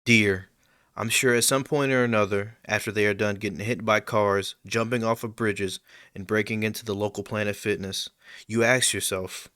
Deer. I'm sure at some point or another, after they are done getting hit by cars, jumping off of bridges, and breaking into the local Planet Fitness, you ask yourself,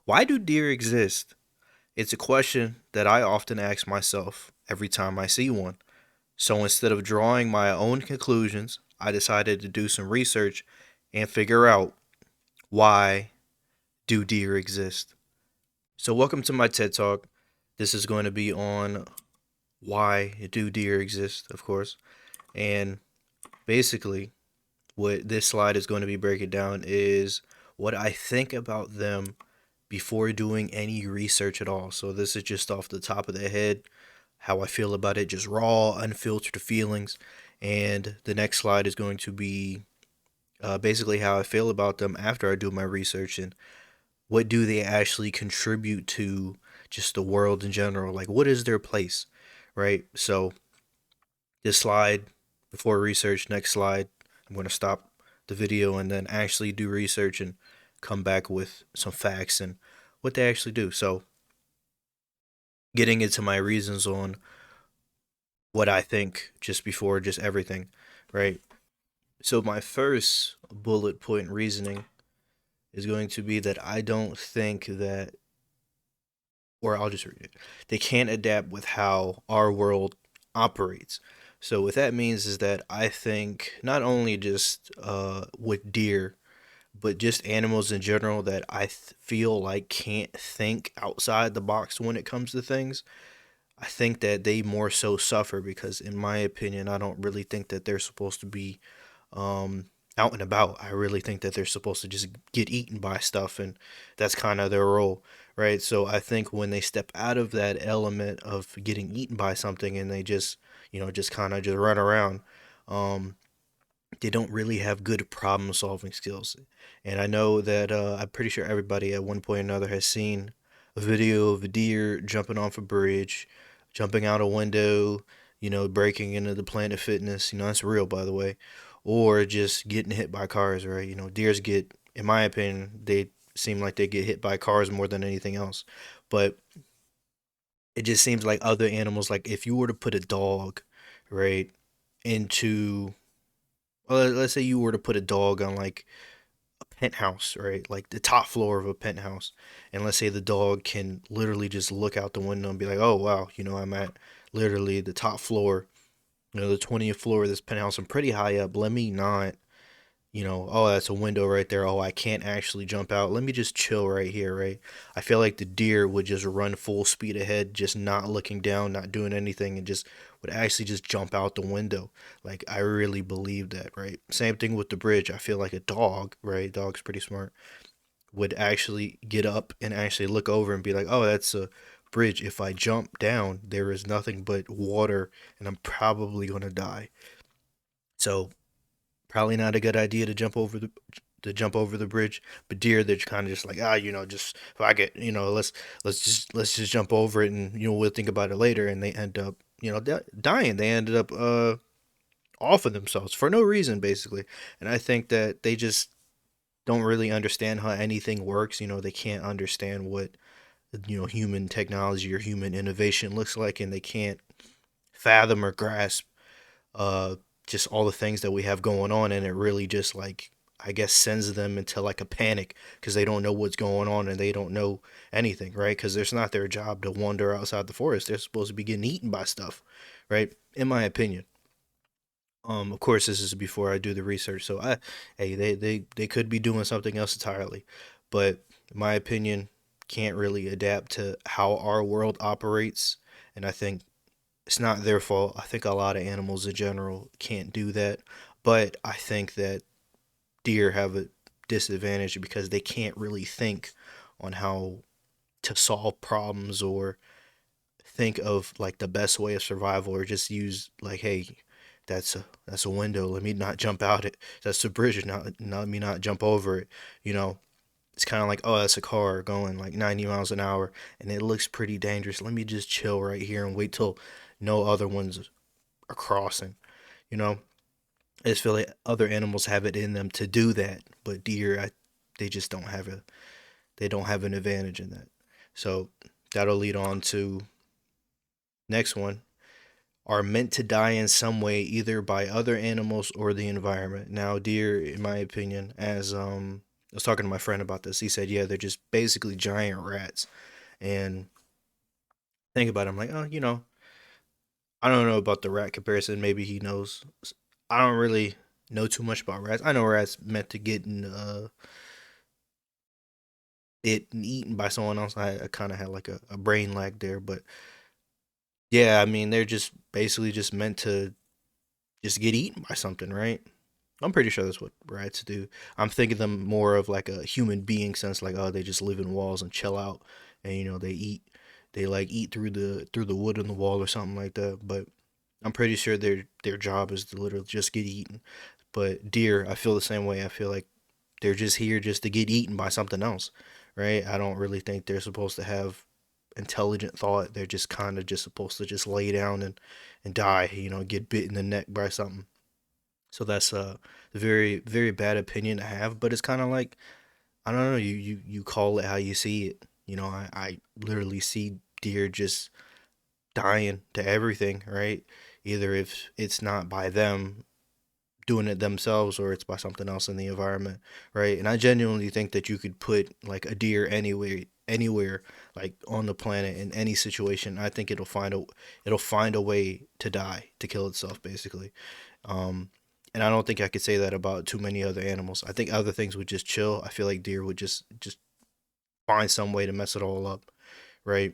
why do deer exist? It's a question that I often ask myself every time I see one. So instead of drawing my own conclusions, I decided to do some research and figure out why do deer exist. So welcome to my TED Talk. This is going to be on why do deer exist, of course. And basically, what this slide is going to be breaking down is what I think about them before doing any research at all. So this is just off the top of the head, how I feel about it, just raw, unfiltered feelings. And the next slide is going to be basically how I feel about them after I do my research and what do they actually contribute to just the world in general. Like, what is their place, right? So this slide before research, next slide, I'm going to stop the video and then actually do research and come back with some facts and what they actually do. So, getting into my reasons on what I think just before just everything, right? So, my first bullet point reasoning is going to be that I don't think that, or I'll just read it, they can't adapt with how our world operates. So what that means is that I think not only just with deer, but just animals in general that feel like can't think outside the box when it comes to things. I think that they more so suffer because, in my opinion, I don't really think that they're supposed to be um, out and about. I really think that they're supposed to just get eaten by stuff, and that's kind of their role, right? So I think when they step out of that element of getting eaten by something and they just, just kind of just run around, um, they don't really have good problem solving skills. And I know that I'm pretty sure everybody at one point or another has seen a video of a deer jumping off a bridge, jumping out a window, breaking into the Planet Fitness. That's real, by the way, or just getting hit by cars, right? Deers get, in my opinion, they seem like they get hit by cars more than anything else. But it just seems like other animals, like if you were to put a dog, right, into, well, let's say you were to put a dog on like a penthouse, right? Like the top floor of a penthouse. And let's say the dog can literally just look out the window and be like, oh, wow, I'm at literally the top floor, the 20th floor of this penthouse. I'm pretty high up. Let me not, oh, that's a window right there. Oh, I can't actually jump out. Let me just chill right here, right? I feel like the deer would just run full speed ahead, just not looking down, not doing anything, and just would actually just jump out the window. Like, I really believe that, right? Same thing with the bridge. I feel like a dog, right? Dog's pretty smart, would actually get up and actually look over and be like, oh, that's a bridge. If I jump down, there is nothing but water, and I'm probably going to die. So, probably not a good idea to jump over the bridge. But deer, they're kind of just like, just if I get, let's just jump over it, and we'll think about it later. And they end up, dying. They ended up off of themselves for no reason, basically. And I think that they just don't really understand how anything works. They can't understand what human technology or human innovation looks like, and they can't fathom or grasp uh just all the things that we have going on, and it really just, like, I guess, sends them into like a panic because they don't know what's going on and they don't know anything, right? Because it's not their job to wander outside the forest. They're supposed to be getting eaten by stuff, right? In my opinion. Of course, this is before I do the research, so hey, they could be doing something else entirely, but in my opinion, can't really adapt to how our world operates, and I think it's not their fault. I think a lot of animals in general can't do that, but I think that deer have a disadvantage because they can't really think on how to solve problems or think of like the best way of survival, or just use like, hey, that's a window, let me not jump out it. That's a bridge, not let me not jump over it. you know it's kind of like, oh, that's a car going like 90 miles an hour and it looks pretty dangerous, let me just chill right here and wait till no other ones are crossing. you know I just feel like other animals have it in them to do that, but deer, they just don't have an advantage in that. So that'll lead on to next one. are meant to die in some way, either by other animals or the environment. Now, deer, in my opinion, as I was talking to my friend about this, he said, yeah, they're just basically giant rats. And think about it, I'm like, oh, I don't know about the rat comparison. Maybe he knows. I don't really know too much about rats. I know rats meant to get it and eaten by someone else. I kind of had like a brain lag there, but yeah, I mean they're just basically just meant to just get eaten by something, right? I'm pretty sure that's what rats do. I'm thinking them more of like a human being sense, like oh they just live in walls and chill out, and they eat, they like eat through the wood in the wall or something like that. But I'm pretty sure their job is to literally just get eaten. But deer, I feel the same way. I feel like they're just here just to get eaten by something else, right? I don't really think they're supposed to have intelligent thought. They're just kind of just supposed to just lay down and die, get bit in the neck by something. So that's a very very bad opinion to have, but it's kind of like I don't know, you call it how you see it. I literally see deer just dying to everything, right? Either if it's not by them doing it themselves or it's by something else in the environment, right? And I genuinely think that you could put like a deer anywhere like on the planet in any situation. I think it'll find a way to die, to kill itself basically. Um and I don't think I could say that about too many other animals. I think other things would just chill. I feel like deer would just find some way to mess it all up, right?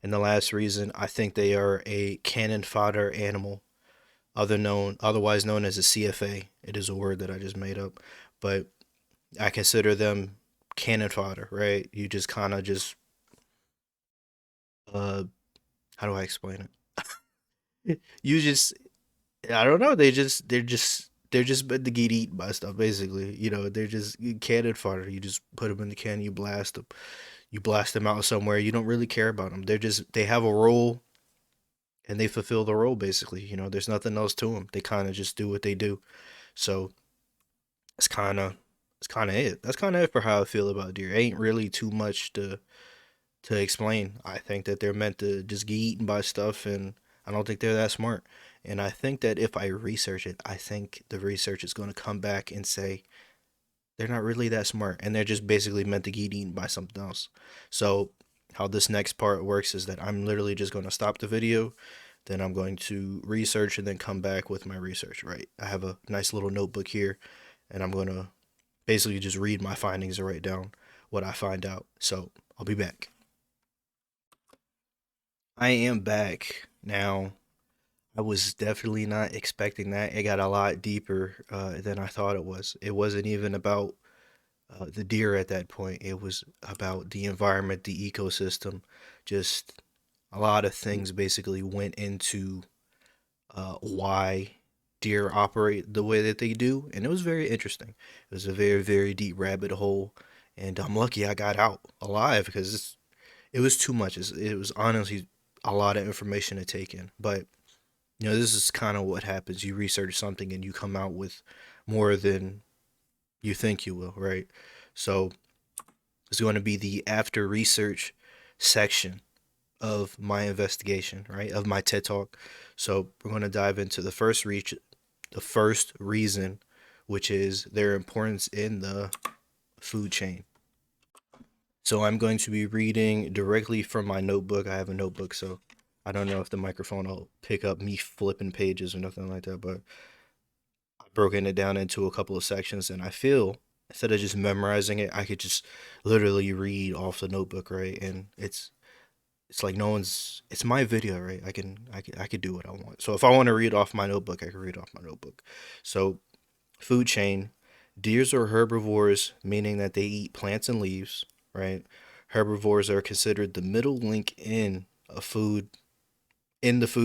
And the last reason, I think they are a cannon fodder animal, otherwise known as a CFA. It is a word that I just made up, but I consider them cannon fodder, right? You just kind of just uh how do I explain it? You just I don't know, they're just meant to get eaten by stuff basically. They're just cannon fodder. You just put them in the can, you blast them. You blast them out somewhere. You don't really care about them. They have a role and they fulfill the role basically. There's nothing else to them. They kind of just do what they do. So it's kind of it's kind of it. That's kind of it for how I feel about deer. Ain't really too much to explain. I think that they're meant to just get eaten by stuff, and I don't think they're that smart. And I think that if I research it, I think the research is going to come back and say they're not really that smart, and they're just basically meant to get eaten by something else. So how this next part works is that I'm literally just going to stop the video, then I'm going to research and then come back with my research, right? I have a nice little notebook here, and I'm going to basically just read my findings and write down what I find out. So I'll be back. I am back now. I was definitely not expecting that. It got a lot deeper than I thought it was. It wasn't even about the deer at that point. It was about the environment, the ecosystem. Just a lot of things basically went into why deer operate the way that they do, and it was very interesting. It was a very very deep rabbit hole, and I'm lucky I got out alive because it was too much. It was honestly a lot of information to take in, but this is kind of what happens. You research something and you come out with more than you think you will, right? So it's going to be the after research section of my investigation, right? Of my TED Talk. So we're going to dive into the first reason, which is their importance in the food chain. So I'm going to be reading directly from my notebook. I have a notebook, so I don't know if the microphone will pick up me flipping pages or nothing like that, but I've broken it down into a couple of sections, and I feel instead of just memorizing it, I could just literally read off the notebook, right? And it's like no one's it's my video, right? I could do what I want. So if I want to read off my notebook, I can read off my notebook. So food chain, deers are herbivores, meaning that they eat plants and leaves, right? Herbivores are considered the middle link in the food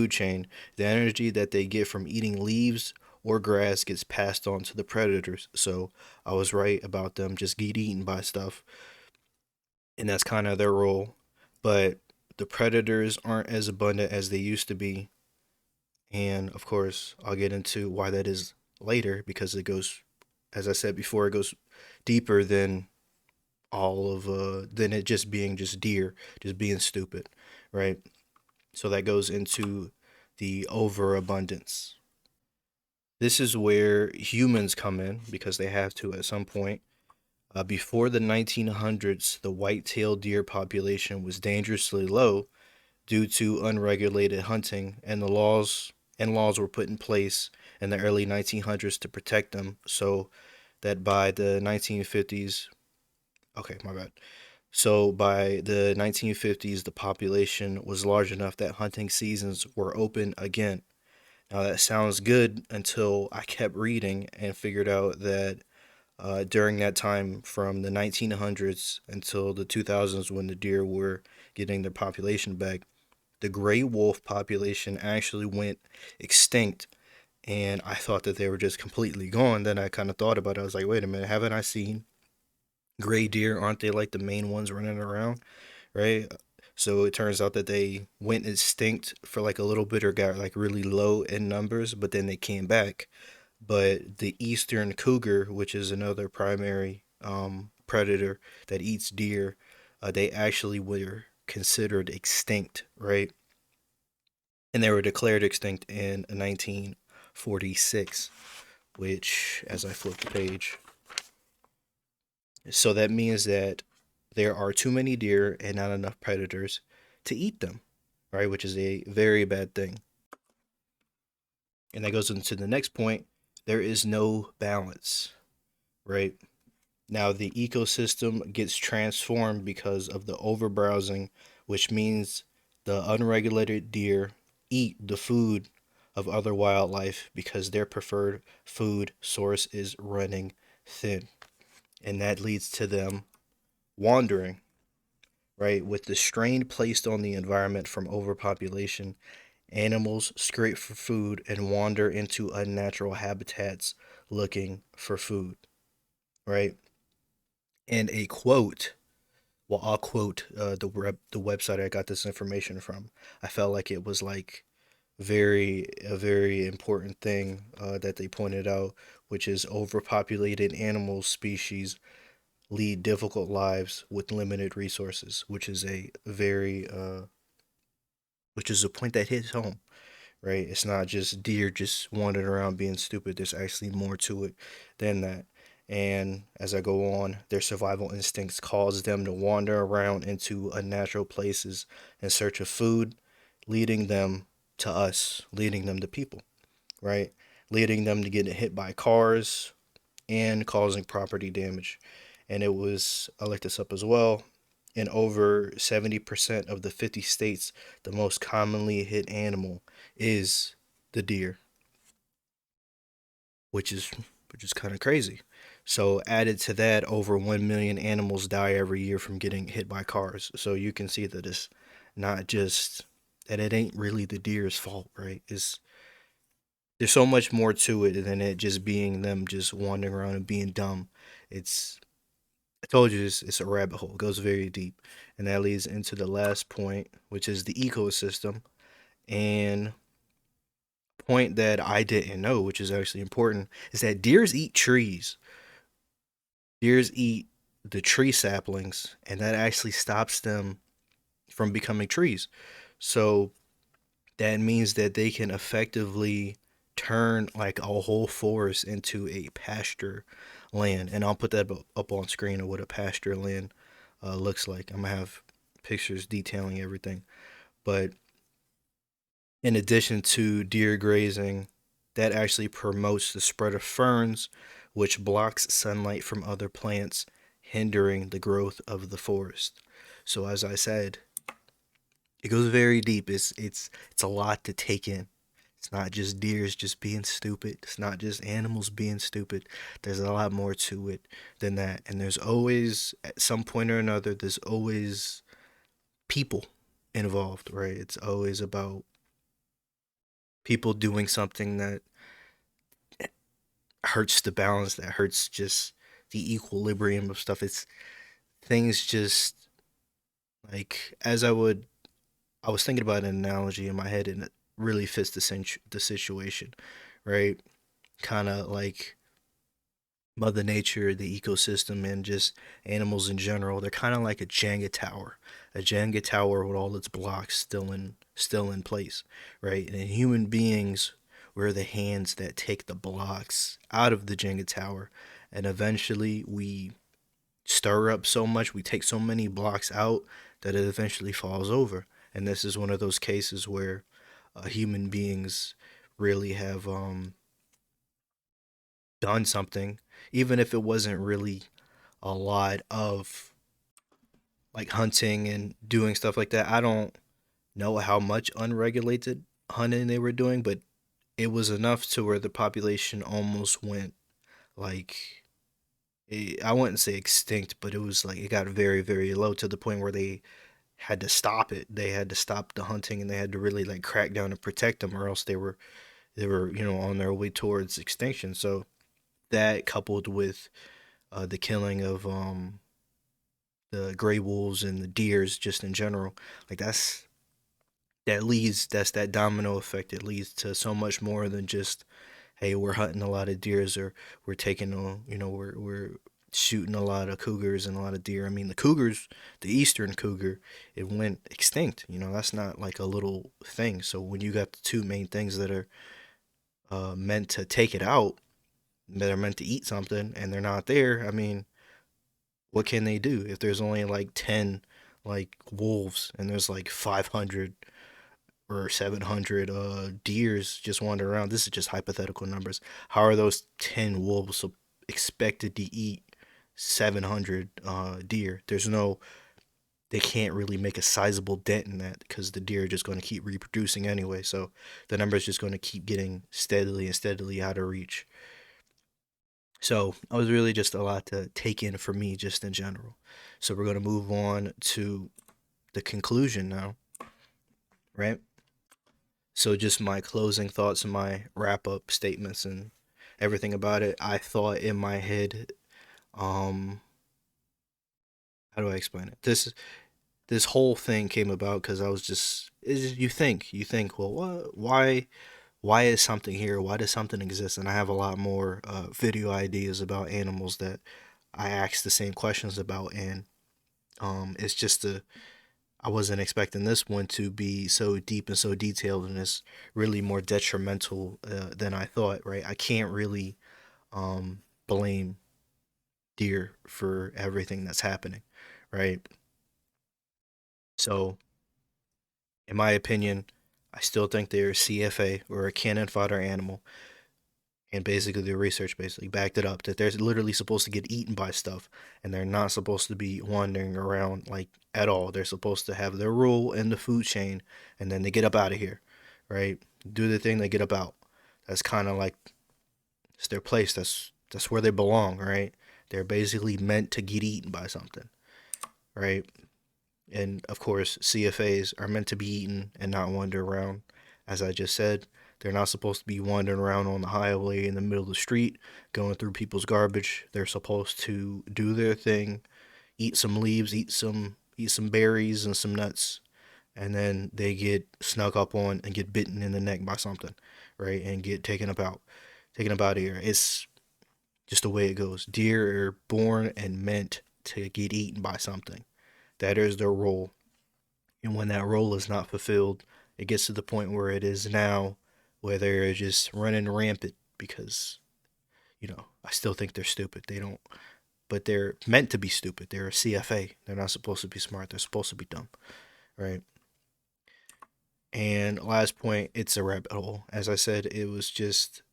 chain. The energy that they get from eating leaves or grass gets passed on to the predators. So I was right about them just get eaten by stuff, and that's kind of their role. But the predators aren't as abundant as they used to be, and of course, I'll get into why that is later because it goes, as I said before, it goes deeper than all of it just being just deer, just being stupid, right? So that goes into the overabundance. This is where humans come in because they have to at some point. Before the 1900s, the white-tailed deer population was dangerously low due to unregulated hunting, and the laws were put in place in the early 1900s to protect them, so that by the 1950s, okay, my bad. So by the 1950s, the population was large enough that hunting seasons were open again. Now that sounds good until I kept reading and figured out that during that time from the 1900s until the 2000s when the deer were getting their population back, the gray wolf population actually went extinct. And I thought that they were just completely gone. Then I kind of thought about it. I was like, wait a minute, haven't I seen gray deer? Aren't they like the main ones running around? Right? So it turns out that they went extinct for like a little bit or got like really low in numbers, but then they came back. But the eastern cougar, which is another primary predator that eats deer, they actually were considered extinct, right? And they were declared extinct in 1946, which, as I flip the page, so that means that there are too many deer and not enough predators to eat them, right? Which is a very bad thing. And that goes into the next point. There is no balance, right? Now the ecosystem gets transformed because of the overbrowsing, which means the unregulated deer eat the food of other wildlife because their preferred food source is running thin. And that leads to them wandering, right? With the strain placed on the environment from overpopulation, animals scrape for food and wander into unnatural habitats looking for food, right? And a quote, well, I'll quote the website I got this information from. I felt like it was like a very important thing that they pointed out, which is overpopulated animal species lead difficult lives with limited resources, which is a point that hits home, right? It's not just deer just wandering around being stupid. There's actually more to it than that. And as I go on, their survival instincts cause them to wander around into unnatural places in search of food, leading them to us, leading them to people, right? Leading them to getting hit by cars and causing property damage. And it was, I looked this up as well, in over 70% of the 50 states, the most commonly hit animal is the deer, which is which is kind of crazy. So added to that, over 1 million animals die every year from getting hit by cars. So you can see that it's not just that it ain't really the deer's fault, right? It's there's so much more to it than it just being them just wandering around and being dumb. It's I told you it's a rabbit hole. It goes very deep. And that leads into the last point, which is the ecosystem. And point that I didn't know, which is actually important, is that deers eat trees. Deers eat the tree saplings, and that actually stops them from becoming trees. So that means that they can effectively turn like a whole forest into a pasture land. And I'll put that up on screen of what a pasture land looks like. I'm gonna have pictures detailing everything. But in addition to deer grazing, that actually promotes the spread of ferns, which blocks sunlight from other plants, hindering the growth of the forest. So as I said, it goes very deep. It's a lot to take in. It's not just deers just being stupid. It's not just animals being stupid. There's a lot more to it than that. And there's always, at some point or another, there's always people involved, right? It's always about people doing something that hurts the balance, that hurts just the equilibrium of stuff. It's things just like I was thinking about an analogy in my head and it really fits the situation, right? Kind of like Mother Nature, the ecosystem, and just animals in general. They're kind of like a Jenga tower with all its blocks still in place, right? And human beings were the hands that take the blocks out of the Jenga tower, and eventually we stir up so much, we take so many blocks out that it eventually falls over. And this is one of those cases where human beings really have done something, even if it wasn't really a lot of like hunting and doing stuff like that. I don't know how much unregulated hunting they were doing, but it was enough to where the population almost went like I wouldn't say extinct, but it was like it got very, very low to the point where they had to stop it. They had to stop the hunting and they had to really like crack down and protect them, or else they were on their way towards extinction. So that coupled with the killing of the gray wolves and the deers just in general, like that's that domino effect. It leads to so much more than just hey, we're hunting a lot of deers or we're taking we're shooting a lot of cougars and a lot of deer. I mean, the cougars, the eastern cougar, it went extinct. That's not like a little thing. So when you got the two main things that are meant to take it out, that are meant to eat something, and they're not there, I mean, what can they do if there's only like 10 like wolves and there's like 500 or 700 deers just wandering around? This is just hypothetical numbers. How are those 10 wolves expected to eat 700 deer? They can't really make a sizable dent in that because the deer are just going to keep reproducing anyway. So the number is just going to keep getting steadily and steadily out of reach. So it was really just a lot to take in for me, just in general. So we're going to move on to the conclusion now, right? So just my closing thoughts and my wrap up statements and everything about it. I thought in my head, um, how do I explain it? This whole thing came about because I was you think, well, why is something here? Why does something exist? And I have a lot more video ideas about animals that I ask the same questions about, and it's just a I wasn't expecting this one to be so deep and so detailed, and it's really more detrimental than I thought. Right? I can't really blame deer for everything that's happening. Right? So, in my opinion, I still think they're CFA or a cannon fodder animal, and basically the research basically backed it up that they're literally supposed to get eaten by stuff and they're not supposed to be wandering around like at all. They're supposed to have their role in the food chain and then they get up out of here, right? Do the thing, they get up out. That's kind of like it's their place. That's where they belong, right? They're basically meant to get eaten by something, right? And of course, CFAs are meant to be eaten and not wander around. As I just said, they're not supposed to be wandering around on the highway in the middle of the street, going through people's garbage. They're supposed to do their thing, eat some leaves, eat some berries and some nuts, and then they get snuck up on and get bitten in the neck by something, right? And get taken up out of here. It's just the way it goes. Deer are born and meant to get eaten by something. That is their role. And when that role is not fulfilled, it gets to the point where it is now, where they're just running rampant because, I still think they're stupid. They don't, but they're meant to be stupid. They're a CFA. They're not supposed to be smart. They're supposed to be dumb, right? And last point, it's a rabbit hole. As I said, it was just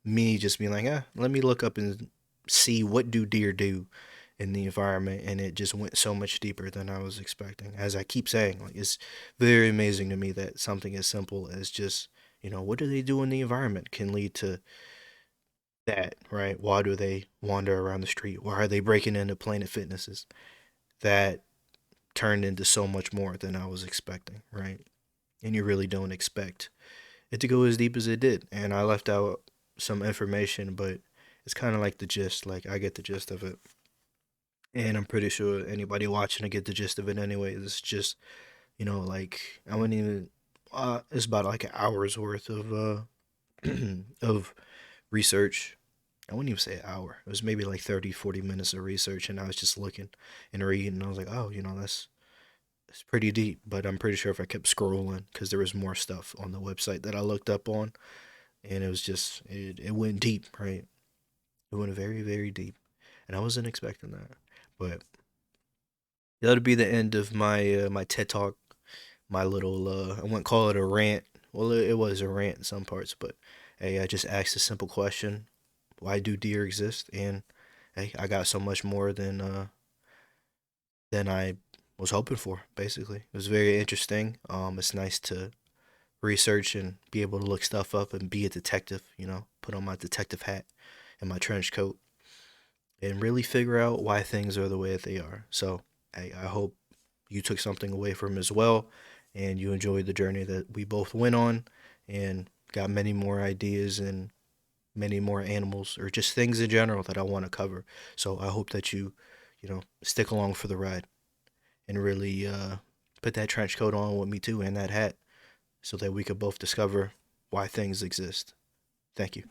me just being like, let me look up and see what do deer do in the environment, and it just went so much deeper than I was expecting. As I keep saying, like it's very amazing to me that something as simple as just what do they do in the environment can lead to that, right? Why do they wander around the street? Why are they breaking into Planet Fitnesses? That turned into so much more than I was expecting, right? And you really don't expect it to go as deep as it did. And I left out some information, but it's kind of like the gist. Like I get the gist of it, and I'm pretty sure anybody watching to get the gist of it anyway. It's just like I wouldn't even. It's about like an hour's worth of of research. I wouldn't even say an hour. It was maybe like 30, 40 minutes of research, and I was just looking and reading. And I was like, oh, that's It's pretty deep, but I'm pretty sure if I kept scrolling, because there was more stuff on the website that I looked up on, and it was just it went deep, right? It went very very deep, and I wasn't expecting that. But that'll be the end of my TED talk, my little I wouldn't call it a rant. Well, it was a rant in some parts, but hey, I just asked a simple question: why do deer exist? And hey, I got so much more than I was hoping for. Basically, it was very interesting. It's nice to research and be able to look stuff up and be a detective. Put on my detective hat and my trench coat and really figure out why things are the way that they are. So I hope you took something away from as well, and you enjoyed the journey that we both went on, and got many more ideas and many more animals or just things in general that I want to cover. So I hope that you stick along for the ride and really put that trench coat on with me too and that hat so that we could both discover why things exist. Thank you.